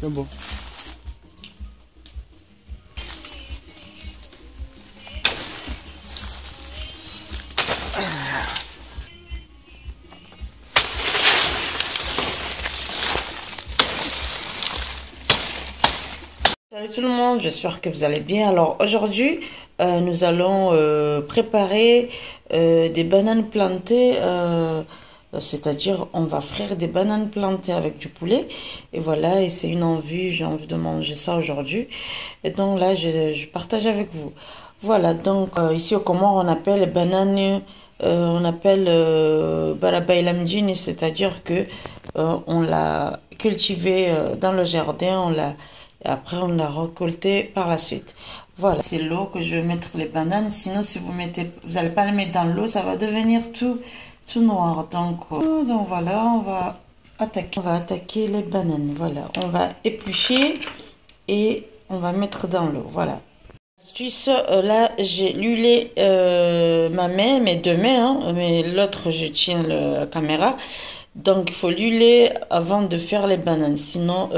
C'est bon. Salut tout le monde, j'espère que vous allez bien. Alors aujourd'hui, nous allons préparer des bananes plantées, c'est-à-dire on va frire des bananes plantées avec du poulet. Et voilà, et c'est une envie, j'ai envie de manger ça aujourd'hui. Et donc là, je partage avec vous. Voilà, donc ici au Comores, on appelle les bananes, on appelle Barabaïlamdine, c'est-à-dire que on l'a cultivé dans le jardin, et après on l'a récolté par la suite. Voilà, c'est l'eau que je vais mettre les bananes. Sinon, si vous n'allez pas les mettre dans l'eau, ça va devenir tout noir. Donc voilà, on va attaquer les bananes. Voilà, on va éplucher et on va mettre dans l'eau. Voilà. Astuce, là j'ai lulé ma main, mes deux mains, hein, mais l'autre je tiens la caméra. Donc il faut luler avant de faire les bananes, sinon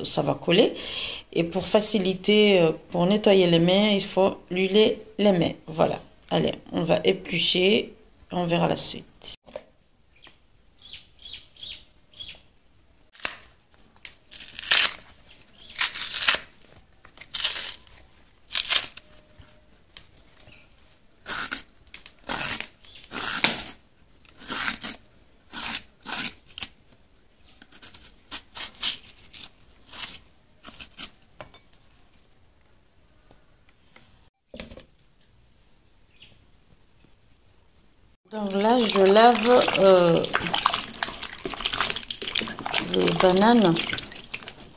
ça va coller. Et pour faciliter, pour nettoyer les mains, il faut luler les mains. Voilà. Allez, on va éplucher, on verra la suite. Donc là, je lave les bananes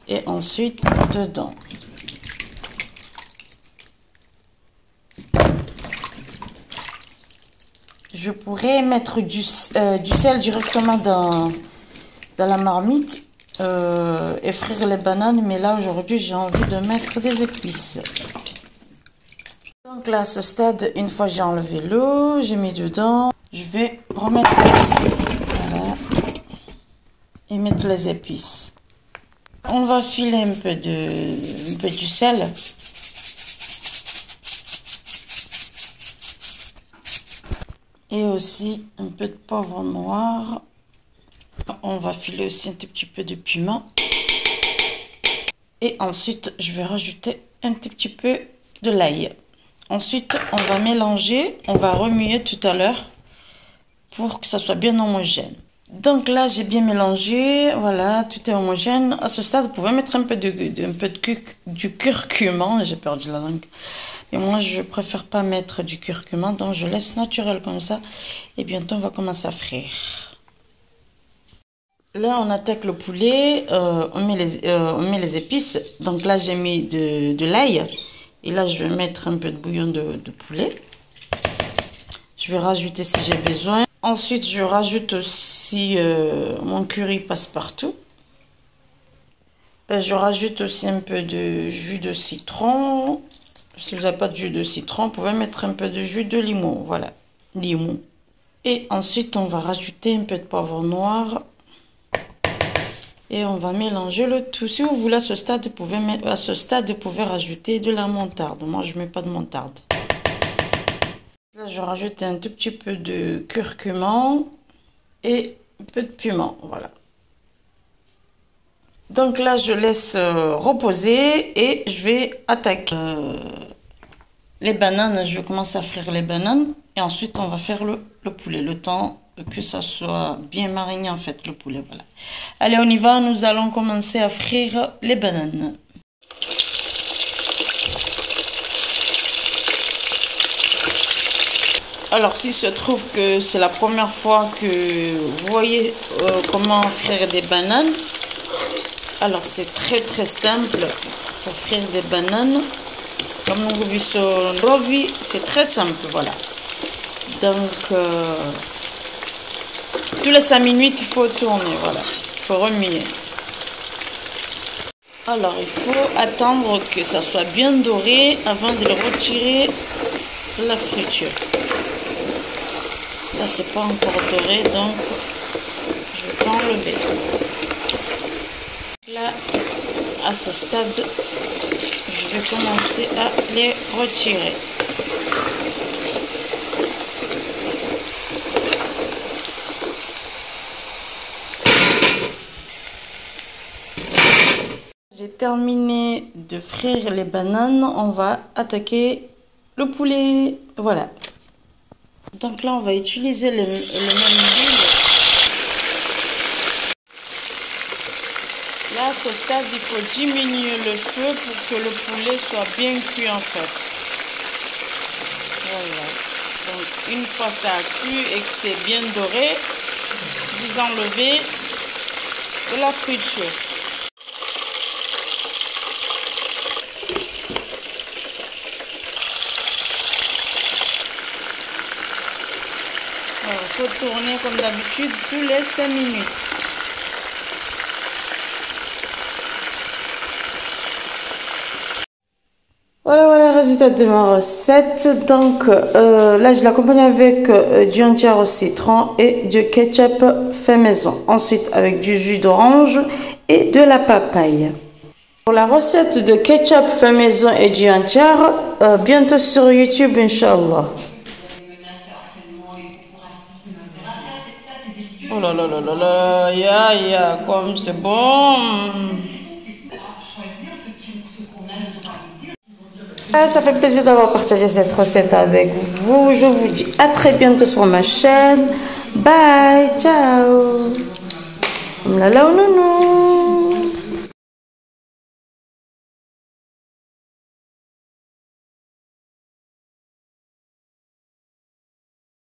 et ensuite dedans. Je pourrais mettre du sel directement dans la marmite et frire les bananes, mais là aujourd'hui j'ai envie de mettre des épices. Donc là, à ce stade, une fois j'ai enlevé l'eau, j'ai mis dedans, je vais remettre ici, voilà, et mettre les épices. On va filer un peu du sel. Et aussi un peu de poivre noir. On va filer aussi un tout petit peu de piment. Et ensuite, je vais rajouter un tout petit peu de l'ail. Ensuite, on va mélanger, on va remuer tout à l'heure pour que ça soit bien homogène. Donc là, j'ai bien mélangé, voilà, tout est homogène. À ce stade, vous pouvez mettre un peu du curcuma, j'ai perdu la langue. Mais moi, je préfère pas mettre du curcuma, donc je laisse naturel comme ça. Et bientôt, on va commencer à frire. Là, on attaque le poulet, on met les épices. Donc là, j'ai mis de l'ail. Et là, je vais mettre un peu de bouillon de poulet. Je vais rajouter si j'ai besoin. Ensuite, je rajoute aussi mon curry passe-partout. Je rajoute aussi un peu de jus de citron. Si vous n'avez pas de jus de citron, vous pouvez mettre un peu de jus de limon. Voilà, limon. Et ensuite, on va rajouter un peu de poivre noir. Et on va mélanger le tout. Si vous voulez, à ce stade, vous pouvez rajouter de la moutarde. Moi, je ne mets pas de moutarde. Là, je rajoute un tout petit peu de curcuma et un peu de piment. Voilà. Donc là, je laisse reposer et je vais attaquer les bananes. Je vais commencer à frire les bananes. Et ensuite, on va faire le poulet. Le temps que ça soit bien mariné, en fait, le poulet. Voilà. Allez, on y va. Nous allons commencer à frire les bananes. Alors, s'il se trouve que c'est la première fois que vous voyez comment frire des bananes, alors c'est très simple pour frire des bananes. Comme vous voyez sur Rovi, c'est très simple, voilà. Donc, tous les 5 minutes, il faut tourner, voilà. Il faut remuer. Alors, il faut attendre que ça soit bien doré avant de le retirer de la friture. Là, c'est pas encore doré, donc je vais pas enlever. Là, à ce stade, je vais commencer à les retirer. J'ai terminé de frire les bananes, on va attaquer le poulet. Voilà. Donc là, on va utiliser le même huile. Là, à ce stade, il faut diminuer le feu pour que le poulet soit bien cuit en fait. Voilà. Donc, une fois ça a cuit et que c'est bien doré, vous enlevez de la friture. Il faut tourner comme d'habitude tous les 5 minutes. Voilà le résultat de ma recette. Donc là, je l'accompagne avec du entière au citron et du ketchup fait maison. Ensuite, avec du jus d'orange et de la papaye. Pour la recette de ketchup fait maison et du entière, bientôt sur YouTube, Inch'Allah. Oh là là là là là, ya, comme c'est bon. Ça fait plaisir d'avoir partagé cette recette avec vous. Je vous dis à très bientôt sur ma chaîne. Bye, ciao. Comme la nounou.